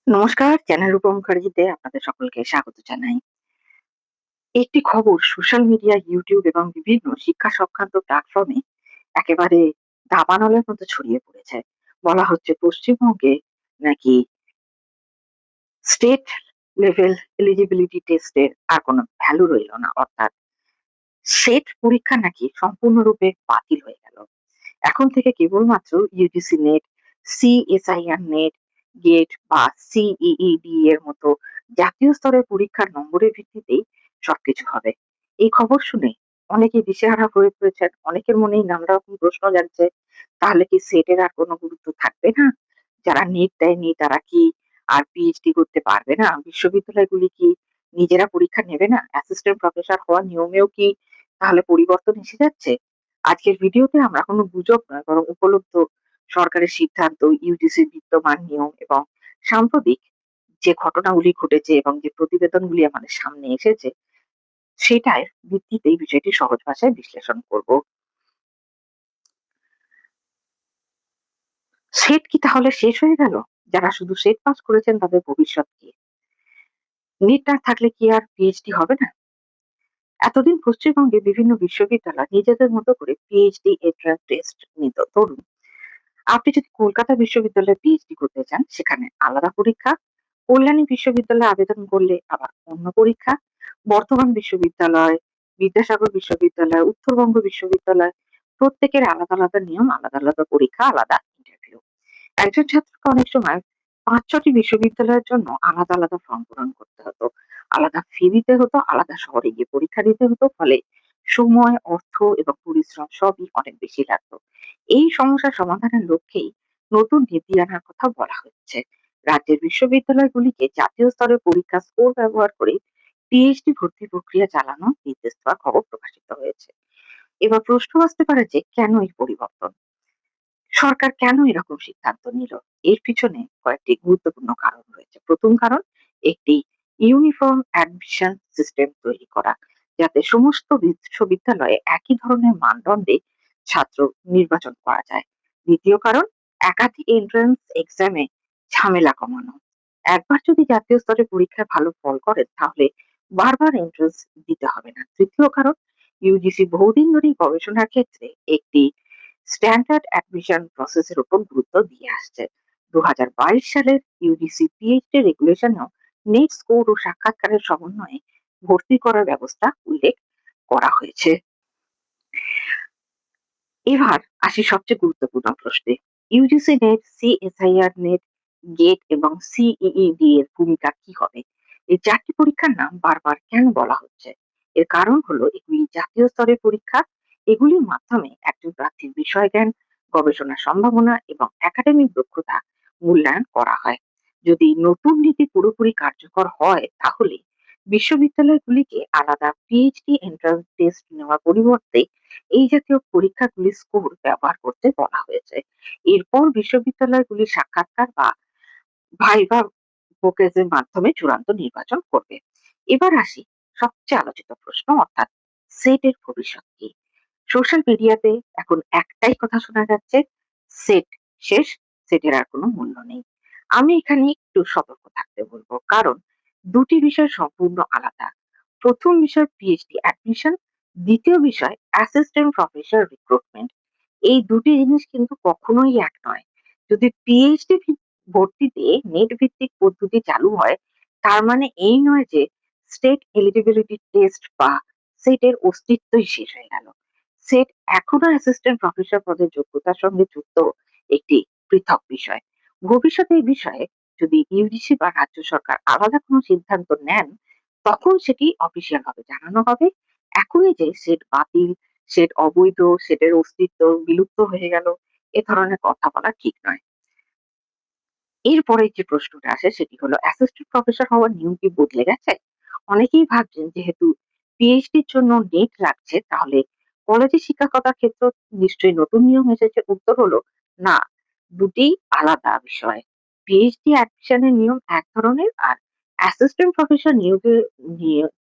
নমস্কার, চ্যানেল রূপা মুখার্জিতে আপনাদের সকলকে স্বাগত জানাই। একটি খবর সোশ্যাল মিডিয়া, ইউটিউব এবং বিভিন্ন শিক্ষা সংক্রান্ত প্ল্যাটফর্মে একেবারে দাবানলের মতো ছড়িয়ে পড়েছে। বলা হচ্ছে পশ্চিমবঙ্গে নাকি স্টেট লেভেল এলিজিবিলিটি টেস্টের আর কোনো ভ্যালু রইল না। অর্থাৎ সেট পরীক্ষা নাকি সম্পূর্ণরূপে বাতিল হয়ে গেল। এখন থেকে কেবলমাত্র UGC NET, CSIR NET, GATE বা সিইইডি এর মতো জাতীয় স্তরের পরীক্ষার নম্বরের ভিত্তিতেই সবকিছু হবে। এই খবর শুনে অনেকেই দিশেহারা হয়ে পড়েছেন। অনেকের মনেই নানা রকম প্রশ্ন জাগছে। তাহলে কি সেটের আর কোনো গুরুত্ব থাকবে না? যারা নেট দেয়নি তারা কি আর পিএইচডি করতে পারবে না? বিশ্ববিদ্যালয়গুলি কি নিজেরা পরীক্ষা নেবে না? অ্যাসিস্ট্যান্ট প্রফেসর হওয়ার নিয়মেও কি তাহলে পরিবর্তন এসে যাচ্ছে? আজকের ভিডিওতে আমরা কোনো গুজব নয় বরং উপলব্ধ সরকারের সিদ্ধান্ত, ইউজিসির বিদ্যমান নিয়ম এবং সাম্প্রতিক যে ঘটনাগুলি ঘটেছে এবং যে প্রতিবেদনগুলি আমাদের সামনে এসেছে সেটার ভিত্তিতে এই বিষয়টি সহজ ভাষায় বিশ্লেষণ করব। সেট কি তাহলে শেষ হয়ে গেল? যারা শুধু সেট পাস করেছেন তাদের ভবিষ্যৎ কি? নেট না থাকলে কি আর পিএইচডি হবে না? এতদিন পশ্চিমবঙ্গে বিভিন্ন বিশ্ববিদ্যালয় নিজেদের মতো করে পিএইচডি এন্ট্রান্স টেস্ট নিত। ধরুন, আপনি যদি কলকাতা বিশ্ববিদ্যালয়ে পিএইচডি করতে চান সেখানে আলাদা পরীক্ষা, কল্যাণী বিশ্ববিদ্যালয়ে আবেদন করলে আবার অন্য পরীক্ষা, বর্ধমান বিশ্ববিদ্যালয়, বিদ্যাসাগর বিশ্ববিদ্যালয়, উত্তরবঙ্গ বিশ্ববিদ্যালয় প্রত্যেকের আলাদা আলাদা নিয়ম, আলাদা আলাদা পরীক্ষা, আলাদা ইন্টারভিউ। একজন ছাত্রকে অনেক সময় ৫-৬টি বিশ্ববিদ্যালয়ের জন্য আলাদা আলাদা ফর্ম পূরণ করতে হতো, আলাদা ফি দিতে হতো, আলাদা শহরে গিয়ে পরীক্ষা দিতে হতো। ফলে সময়, অর্থ এবং পরিশ্রম সবই অনেক বেশি লাগতো। এই সমস্যা সমাধানের লক্ষ্যেই নতুন নীতি আনার কথা বলা হচ্ছে। রাজ্যের বিশ্ববিদ্যালয়গুলিকে জাতীয় স্তরের পরীক্ষা স্কোর ব্যবহার করে পিএইচডি ভর্তি প্রক্রিয়া চালানোর নির্দেশ দেওয়ার খবর প্রকাশিত হয়েছে। এবার প্রশ্ন আসতে পারে যে কেন এই পরিবর্তন? সরকার কেন এরকম সিদ্ধান্ত নিল? এর পিছনে কয়েকটি গুরুত্বপূর্ণ কারণ রয়েছে। প্রথম কারণ, একটি ইউনিফর্ম অ্যাডমিশন সিস্টেম তৈরি করা, যাতে সমস্ত বিশ্ববিদ্যালয়ে একই ধরনের মানদণ্ডে ছাত্র নির্বাচন করা যায়। দ্বিতীয় কারণ, একাধিক এন্ট্রান্স এক্সামে ঝামেলা কমানো। একবার যদি জাতীয় স্তরে পরীক্ষায় ভালো ফল করেন তাহলে বারবার এন্ট্রান্স দিতে হবে না। তৃতীয় কারণ, ইউজিসি বহুদিন ধরেই গবেষণার ক্ষেত্রে একটি স্ট্যান্ডার্ড অ্যাডমিশন প্রসেসের উপর গুরুত্ব দিয়ে আসছে। ২০২২ সালের ইউজিসি পিএইচডি রেগুলেশনেও নেট স্কোর ও সাক্ষাৎকারের সমন্বয়ে ভর্তি করার ব্যবস্থা উল্লেখ করা হয়েছে। এবার আসি সবচেয়ে গুরুত্বপূর্ণ প্রশ্নে। UGC NET, CSIR NET, GATE এবং সিইইডি এর ভূমিকা কি হবে? এই ৪টি পরীক্ষার নাম বারবার কেন বলা হচ্ছে? এর কারণ হলো এগুলি জাতীয় স্তরের পরীক্ষা। এগুলির মাধ্যমে একজন প্রার্থীর বিষয় জ্ঞান, গবেষণার সম্ভাবনা এবং একাডেমিক দক্ষতা মূল্যায়ন করা হয়। যদি নতুন নীতি পুরোপুরি কার্যকর হয় তাহলে বিশ্ববিদ্যালয়গুলিকে আলাদা পিএইচডি এন্ট্রান্স টেস্ট নেওয়ার পরিবর্তে এই জাতীয় পরীক্ষাগুলির স্কোর ব্যবহার করতে বলা হয়েছে। এরপর বিশ্ববিদ্যালয়গুলি সাক্ষাৎকার বা ভাইভা ফোকেজের মাধ্যমে চূড়ান্ত নির্বাচন করবে। এবার আসি সবচেয়ে আলোচিত প্রশ্ন, অর্থাৎ সেটের ভবিষ্যৎ কি? সোশ্যাল মিডিয়াতে এখন একটাই কথা শোনা যাচ্ছে, সেট শেষ, সেটের আর কোনো মূল্য নেই। আমি এখানে একটু সতর্ক থাকতে বলবো, কারণ দুটি বিষয় সম্পূর্ণ আলাদা। প্রথম বিষয় পিএইচডি অ্যাডমিশন, দ্বিতীয় বিষয় অ্যাসিস্ট্যান্ট প্রফেসর রিক্রুটমেন্ট। এই দুটি জিনিস কিন্তু কখনোই এক নয়। যদি পিএইচডি ভর্তিতে নেট ভিত্তিক পদ্ধতি চালু হয় তার মানে এই নয় যে স্টেট এলিজিবিলিটি টেস্ট বা সেটের অস্তিত্বই শেষ হয়ে গেল। সেট এখনো অ্যাসিস্ট্যান্ট প্রফেসর পদের যোগ্যতার সঙ্গে যুক্ত একটি পৃথক বিষয়। ভবিষ্যতে এই বিষয়ে যদি ইউজিসি বা রাজ্য সরকার আলাদা কোনো সিদ্ধান্ত নেন তখন সেটি অফিসিয়াল ভাবে জানানো হবে। এখনই যে সেট বাতিল, সেট অবৈধ, সেটের অস্তিত্ব বিলুপ্ত হয়ে গেল এ ধরনের কথা বলা ঠিক নয়। এরপরে যে প্রশ্নটা আসে সেটি হলো, অ্যাসিস্ট্যান্ট প্রফেসর হওয়ার নিয়ম কি বদলে গেছে? অনেকেই ভাবছেন যেহেতু পিএইচডির জন্য নেট লাগছে তাহলে কলেজে শিক্ষকতার ক্ষেত্রে নিশ্চয়ই নতুন নিয়ম এসেছে। উত্তর হলো না, দুটি আলাদা বিষয়। পিএইচডি অ্যাডমিশনের নিয়ম এক ধরনের আর অ্যাসিস্ট্যান্ট প্রফেসর নিয়োগের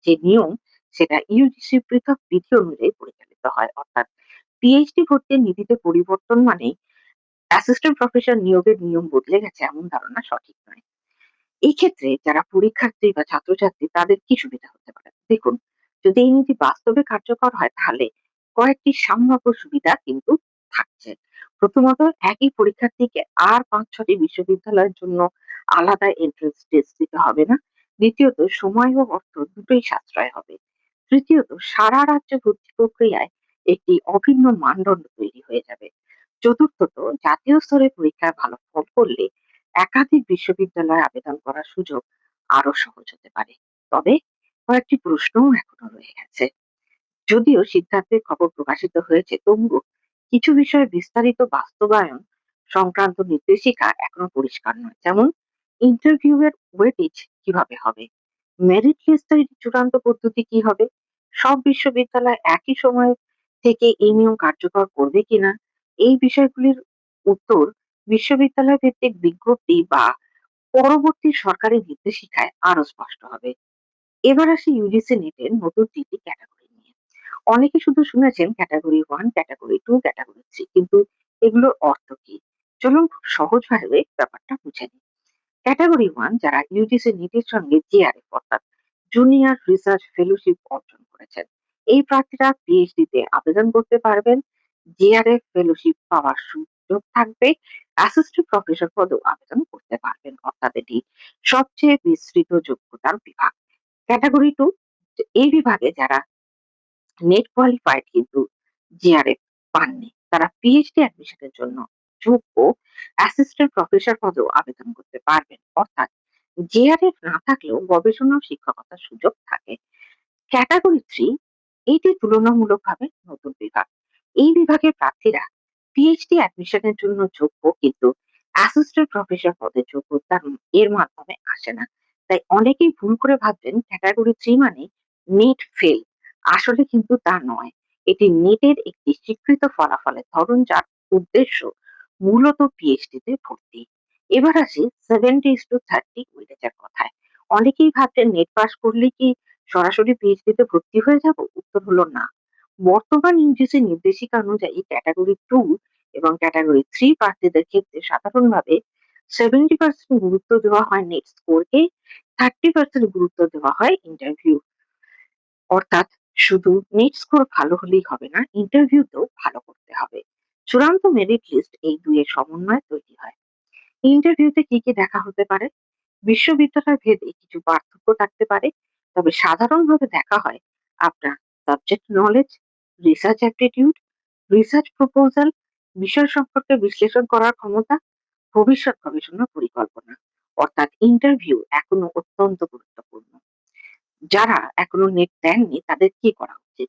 যে নিয়ম সেটা ইউজিসি পৃথক বিধি অনুযায়ী পরিচালিত হয়। অর্থাৎ পিএইচডি ভর্তির নীতিতে পরিবর্তন মানে অ্যাসিস্ট্যান্ট প্রফেসর নিয়োগের নিয়ম বদলে গেছে এমন ধারণা সঠিক নয়। এই ক্ষেত্রে যারা পরীক্ষার্থী বা ছাত্রছাত্রী তাদের কি সুবিধা হতে পারে? দেখুন, যদি এই নীতি বাস্তবে কার্যকর হয় তাহলে কয়েকটি সম্ভাব্য সুবিধা কিন্তু থাকছে। প্রথমত, একই পরীক্ষার্থীকে আর ৫-৬টি বিশ্ববিদ্যালয়ের জন্য আলাদা এন্ট্রান্স টেস্ট দিতে হবে না। দ্বিতীয়ত, সময় ও অর্থ দুটোই সাশ্রয় হবে। তৃতীয়ত, সারা রাজ্যে ভর্তি প্রক্রিয়ায় একটি অভিন্ন মানদণ্ড তৈরি হয়ে যাবে। চতুর্থত, জাতীয় স্তরে পরীক্ষায় ভালো ফল করলে একাধিক বিশ্ববিদ্যালয়ে আবেদন করার সুযোগ আরো সহজ হতে পারে। তবে কয়েকটি প্রশ্নও এখনো রয়ে গেছে। যদিও সিদ্ধান্তের খবর প্রকাশিত হয়েছে, তবুও কিছু বিষয়ে বিস্তারিত বাস্তবায়ন সংক্রান্ত নির্দেশিকা এখনো পরিষ্কার নয়। যেমন, ইন্টারভিউ এর ওয়েটেজ কিভাবে হবে, মেরিট লিস্টের চূড়ান্ত পদ্ধতি কি হবে, সব বিশ্ববিদ্যালয় একই সময় থেকে এই নিয়ম কার্যকর করবে কিনা, এই বিষয়গুলির উত্তর বিশ্ববিদ্যালয় ভিত্তিক বিজ্ঞপ্তি বা পরবর্তী সরকারি নির্দেশিকায় আরো স্পষ্ট হবে। এবার আসি ইউজিসি নেটের নতুন ৩টি ক্যাটাগরি নিয়ে। অনেকে শুধু শুনেছেন ক্যাটাগরি 1, ক্যাটাগরি 2, ক্যাটাগরি 3, কিন্তু এগুলোর অর্থ কি? চলুন খুব সহজভাবে ব্যাপারটা বুঝে নিই। ক্যাটাগরি 1 যারা ইউজিসি নিটের সঙ্গে জেআরএফ অর্থাৎ জুনিয়র রিসার্চ ফেলোশিপ অর্জন করেছেন। এই প্রার্থীরা পিএইচডি তে আবেদন করতে পারবেন। জেআরএফ ফেলোশিপ পাওয়ার সুযোগ থাকবে। অ্যাসিস্ট্যান্ট প্রফেসর পদেও আবেদন করতে পারবেন। অর্থাৎ এটি সবচেয়ে বিস্তৃত যোগ্যতার বিভাগ। ক্যাটাগরি 2 এই বিভাগে যারা নেট কোয়ালিফাইড কিন্তু জেআরএফ পাননি, তারা পিএইচডি অ্যাডমিশনের জন্য যোগ্য। অ্যাসিস্ট্যান্ট প্রফেসর পদেও আবেদন করতে পারবেন। অর্থাৎ জেআরএফ না থাকলেও গবেষণা ও শিক্ষকতার সুযোগ থাকে। ক্যাটাগরি 3 এটি তুলনামূলকভাবে নতুন বিভাগ। এই বিভাগের প্রার্থীরা পিএইচডি অ্যাডমিশনের জন্য যোগ্য, কিন্তু অ্যাসিস্ট্যান্ট প্রফেসর পদের যোগ্যতা এর মাধ্যমে আসে না। তাই অনেকেই ভুল করে ভাবছেন ক্যাটাগরি 3 মানে নেট ফেল। আসলে কিন্তু তা নয়। এটি নেটের একটি স্বীকৃত ফলাফলের ধরন, যার উদ্দেশ্য মূলত পিএইচডি তে ভর্তি। এবার আসি 70:30 ওয়েটেজের কথায়। অনেকেই ভাবছেন নেট পাস করলে কি সরাসরি পিএইচডি তে ভর্তি হয়ে যাব? উত্তর হলো না। বর্তমান ইউজিসি নির্দেশিকা অনুযায়ী ক্যাটাগরি 2 এবং ক্যাটাগরি 3 প্রার্থীদের ক্ষেত্রে সাধারণভাবে 70% গুরুত্ব দেওয়া হয় নেট স্কোরকে, 30% গুরুত্ব দেওয়া হয় ইন্টারভিউ। অর্থাৎ শুধু নেট স্কোর ভালো হলেই হবে না, ইন্টারভিউতেও ভালো করতে হবে। চূড়ান্ত মেরিট লিস্ট এই দুইয়ের সমন্বয়ে তৈরি হয়। ইন্টারভিউতে কি কি দেখা হতে পারে? বিশ্ববিদ্যালয় ভেদে কিছু পার্থক্য থাকতে পারে, তবে সাধারণভাবে দেখা হয় আপনার subject knowledge, research aptitude, research proposal, বিষয় সম্পর্কে বিশ্লেষণ করার ক্ষমতা, ভবিষ্যৎ গবেষণা পরিকল্পনা। অর্থাৎ ইন্টারভিউ এখনো অত্যন্ত গুরুত্বপূর্ণ। যারা এখনো নেট দেননি তাদের কি করা উচিত?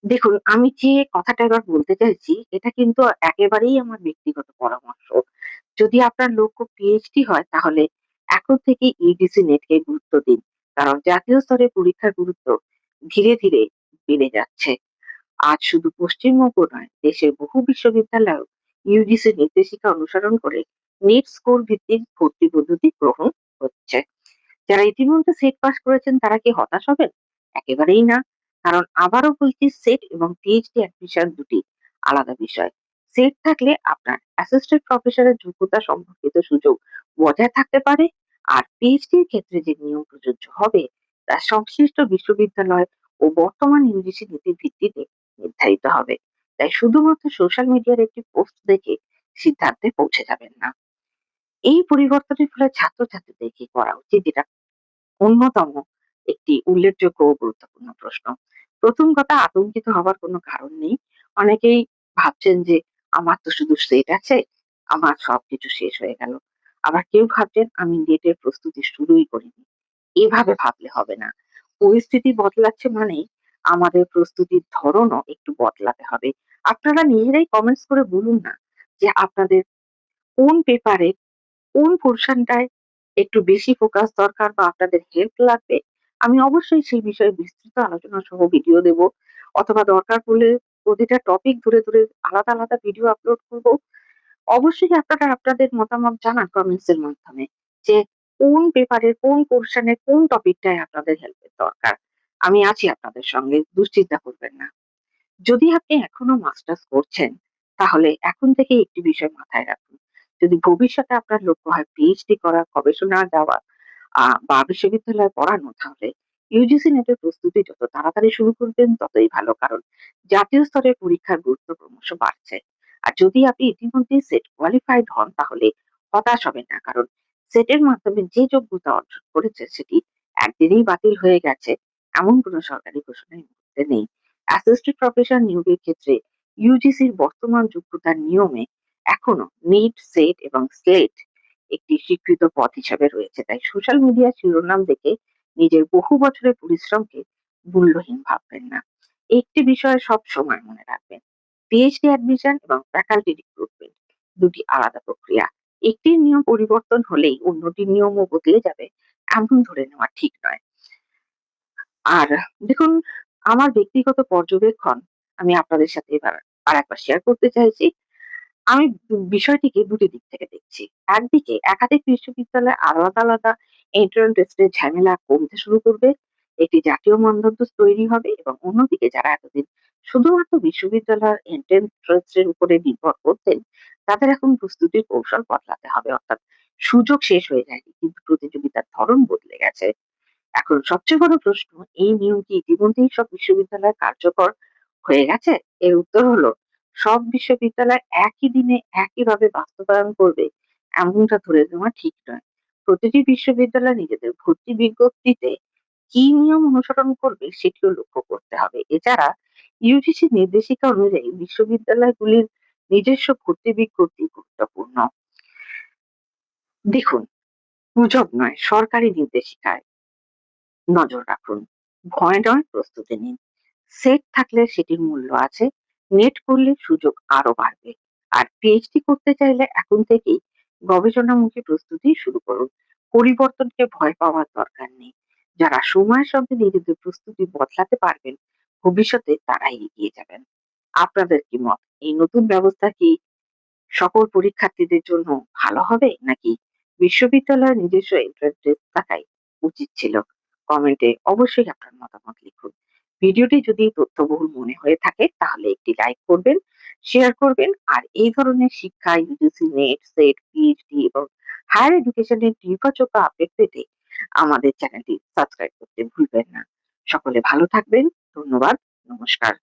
দেখুন, আমি যে কথাটা এবার বলতে চাইছি এটা কিন্তু একেবারেই আমার ব্যক্তিগত পরামর্শ। যদি আপনার লক্ষ্য পিএইচডি হয় তাহলে এখন থেকে ইউজিসি নেটকে গুরুত্ব দিন। কারণ জাতীয় স্তরে পরীক্ষার গুরুত্ব ধীরে ধীরে বেড়ে যাচ্ছে। আজ শুধু পশ্চিমবঙ্গ নয়, দেশের বহু বিশ্ববিদ্যালয়েও ইউজিসি নির্দেশিকা অনুসরণ করে নেট স্কোর ভিত্তিক ভর্তি পদ্ধতি গ্রহণ হচ্ছে। যারা ইতিমধ্যে সেট পাস করেছেন তারা কি হতাশ হবেন? একেবারেই না। কারণ আবারও বলছি, সেট এবং পিএইচডি অ্যাডমিশন দুটি আলাদা বিষয়। সেট থাকলে আপনার অ্যাসিস্ট্যান্ট প্রফেসরের যোগ্যতা সম্পর্কিত সুযোগ বজায় থাকতে পারে, আর পিএইচডির ক্ষেত্রে যে নিয়ম প্রযোজ্য হবে তা সংশ্লিষ্ট বিশ্ববিদ্যালয় ও বর্তমান ইউজিসি নীতির ভিত্তিতে নির্ধারিত হবে। তাই শুধুমাত্র সোশ্যাল মিডিয়ার একটি পোস্ট দেখে সিদ্ধান্তে পৌঁছে যাবেন না। এই পরিবর্তনের ফলে ছাত্রছাত্রীদের কি করা উচিত, এটা অন্যতম একটি উল্লেখযোগ্য ও গুরুত্বপূর্ণ প্রশ্ন। প্রথম কথা, আতঙ্কিত হবার কোনো কারণ নেই। অনেকেই ভাবছেন যে আমার তো শুধু সেট আছে, আমার সবকিছু শেষ হয়ে গেল। আবার কেউ ভাবছেন আমি নেটের প্রস্তুতি শুরুই করিনি। এভাবে ভাবলে হবে না। পরিস্থিতি বদলাচ্ছে মানেই আমাদের প্রস্তুতির ধরনও একটু বদলাতে হবে। আপনারা নিজেরাই কমেন্টস করে বলুন না যে আপনাদের কোন পেপারে কোন পোরশনটায় একটু বেশি ফোকাস দরকার বা আপনাদের হেল্প লাগবে। আমি অবশ্যই সেই বিষয়ে বিস্তৃত আলোচনা সহ ভিডিও দেব, অথবা দরকার পড়লে প্রতিটা টপিক ধরে ধরে আলাদা আলাদা ভিডিও আপলোড করব। অবশ্যই আপনারা আপনাদের মতামত জানান কমেন্টস এর মাধ্যমে যে কোন পেপারের কোন পোরশনের কোন টপিকটায় আপনাদের হেল্পের দরকার। আমি আছি আপনাদের সঙ্গে, দুশ্চিন্তা করবেন না। যদি আপনি এখনো মাস্টার্স করছেন তাহলে এখন থেকেই একটি বিষয় মাথায় রাখুন। যদি ভবিষ্যতে আপনার লক্ষ্য হয় পিএইচডি করা, গবেষণা যাওয়া বা বিশ্ববিদ্যালয়ে পড়ানো, তাহলে ইউজিসি নেটের প্রস্তুতি যত তাড়াতাড়ি শুরু করবেন ততই ভালো। কারণ জাতীয় স্তরের পরীক্ষার গুরুত্ব ক্রমশ বাড়ছে। আর যদি আপনি ইতিমধ্যেই সেট কোয়ালিফাইড হন, তাহলে হতাশ হবেন না। কারণ সেটের মাধ্যমে যে যোগ্যতা অর্জন করেছে সেটি একদিনেই বাতিল হয়ে গেছে এমন কোনো সরকারি ঘোষণা এই মুহূর্তে নেই। অ্যাসিস্ট্যান্ট প্রফেসর নিয়োগের ক্ষেত্রে ইউজিসির বর্তমান যোগ্যতার নিয়মে এখনো নিট, সেট এবং স্লেট একটি স্বীকৃত পথ হিসাবে রয়েছে। তাই সোশ্যাল মিডিয়ার শিরোনাম দেখে নিজের বহু বছরের পরিশ্রমকে মূল্যহীন ভাববেন না। একটি বিষয় সব সময় মনে রাখবেন, পিএইচডি অ্যাডমিশন এবং ফ্যাকাল্টি রিক্রুটমেন্ট দুটি আলাদা প্রক্রিয়া। একটির নিয়ম পরিবর্তন হলেই অন্যটির নিয়মও বদলে যাবে এমন ধরে নেওয়া ঠিক নয়। আর দেখুন, আমার ব্যক্তিগত পর্যবেক্ষণ আমি আপনাদের সাথে এবার আরেকবার শেয়ার করতে চাইছি। আমি বিষয়টিকে দুটি দিক থেকে দেখছি। একদিকে একাধিক বিশ্ববিদ্যালয়ে আলাদা এন্ট্রান্স টেস্টের ঝামেলা কমতে শুরু করবে। একটি জাতীয় মানদণ্ড তৈরি হবে এবং অন্যদিকে যারা এতদিন শুধুমাত্র বিশ্ববিদ্যালয়ের এন্ট্রান্স টেস্টের উপরে নির্ভর করতেন, তাদের এখন প্রস্তুতির কৌশল বদলাতে হবে। অর্থাৎ সুযোগ শেষ হয়ে যায়নি, কিন্তু প্রতিযোগিতার ধরন বদলে গেছে। এখন সবচেয়ে বড় প্রশ্ন, এই নিয়ম কি ইতিমধ্যেই সব বিশ্ববিদ্যালয়ে কার্যকর হয়ে গেছে? এর উত্তর হলো, সব বিশ্ববিদ্যালয় একই দিনে একইভাবে বাস্তবায়ন করবে এমনটা ধরে নেওয়া ঠিক নয়। প্রতিটি বিশ্ববিদ্যালয় নিজেদের ভর্তি বিজ্ঞপ্তিতে কি নিয়ম অনুসরণ করবে সেটিও লক্ষ্য করতে হবে। এছাড়া ইউজিসি নির্দেশিকা অনুযায়ী বিশ্ববিদ্যালয়গুলির নিজস্ব ভর্তি বিজ্ঞপ্তি গুরুত্বপূর্ণ। দেখুন, গুজব নয়, সরকারি নির্দেশিকায় নজর রাখুন। ভয় নয়, প্রস্তুতি নিন। সেট থাকলে সেটির মূল্য আছে, নেট করলে সুযোগ আরো বাড়বে। আর পিএইচডি করতে চাইলে এখন থেকেই গবেষণামুখী প্রস্তুতি শুরু করুন। পরিবর্তনকে ভয় পাওয়ার দরকার নেই। যারা সময়ের সঙ্গে নিজেদের প্রস্তুতি বদলাতে পারবেন, ভবিষ্যতে তারাই এগিয়ে যাবেন। আপনাদের কি মত? এই নতুন ব্যবস্থা কি সকল পরীক্ষার্থীদের জন্য ভালো হবে, নাকি বিশ্ববিদ্যালয়ের নিজস্ব এন্ট্রান্স টেস্ট থাকাই উচিত ছিল? কমেন্টে অবশ্যই আপনার মতামত লিখুন। ভিডিওটি যদি তথ্যবহুল মনে হয়ে থাকে তাহলে একটি লাইক করবেন, শেয়ার করবেন। আর এই ধরনের শিক্ষা, ইউজিসি নেট, সেট, পিএইচডি এবং হায়ার এডুকেশনের নির্ভরযোগ্য আপডেট পেতে আমাদের চ্যানেলটি সাবস্ক্রাইব করতে ভুলবেন না। সকলে ভালো থাকবেন। ধন্যবাদ। নমস্কার।